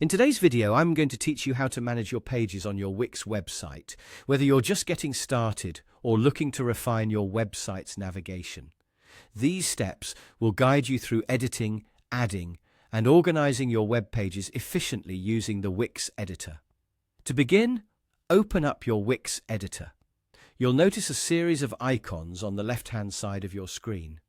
In today's video, I'm going to teach you how to manage your pages on your Wix website, whether you're just getting started or looking to refine your website's navigation. These steps will guide you through editing, adding, and organizing your web pages efficiently using the Wix editor. To begin, open up your Wix editor. You'll notice a series of icons on the left-hand side of your screen.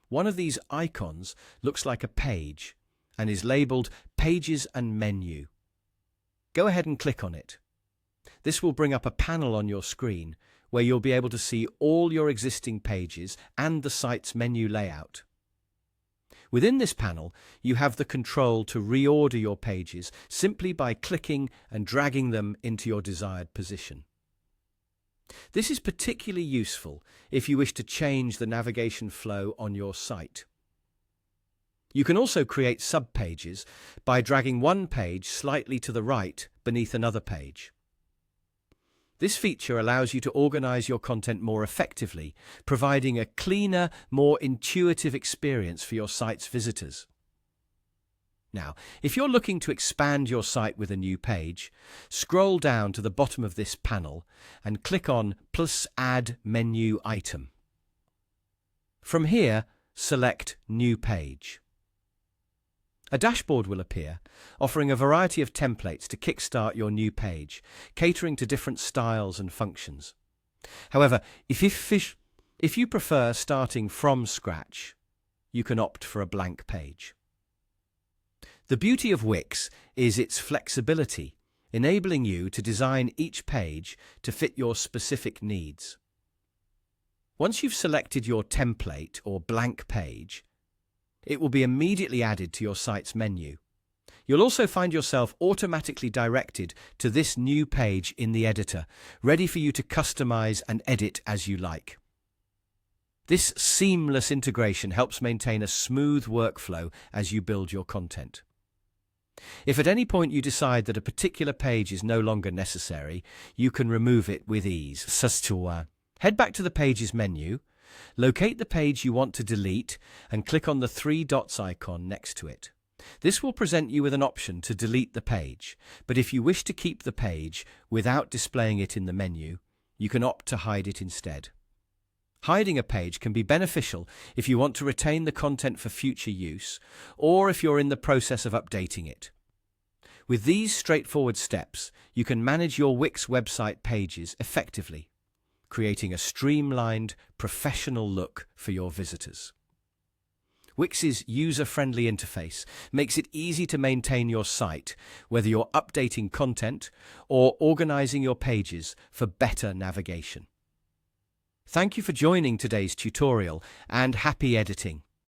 One of these icons looks like a page and is labeled Pages and Menu. Go ahead and click on it. This will bring up a panel on your screen where you'll be able to see all your existing pages and the site's menu layout. Within this panel, you have the control to reorder your pages simply by clicking and dragging them into your desired position. This is particularly useful if you wish to change the navigation flow on your site. You can also create subpages by dragging one page slightly to the right beneath another page. This feature allows you to organize your content more effectively, providing a cleaner, more intuitive experience for your site's visitors. Now, if you're looking to expand your site with a new page, scroll down to the bottom of this panel and click on Plus Add Menu Item. From here, select New Page. A dashboard will appear, offering a variety of templates to kickstart your new page, catering to different styles and functions. However, if you prefer starting from scratch, you can opt for a blank page. The beauty of Wix is its flexibility, enabling you to design each page to fit your specific needs. Once you've selected your template or blank page, it will be immediately added to your site's menu. You'll also find yourself automatically directed to this new page in the editor, ready for you to customize and edit as you like. This seamless integration helps maintain a smooth workflow as you build your content. If at any point you decide that a particular page is no longer necessary, you can remove it with ease. Head back to the Pages menu, locate the page you want to delete and click on the three dots icon next to it. This will present you with an option to delete the page, but if you wish to keep the page without displaying it in the menu, you can opt to hide it instead. Hiding a page can be beneficial if you want to retain the content for future use or if you're in the process of updating it. With these straightforward steps, you can manage your Wix website pages effectively, creating a streamlined, professional look for your visitors. Wix's user-friendly interface makes it easy to maintain your site, whether you're updating content or organizing your pages for better navigation. Thank you for joining today's tutorial and happy editing!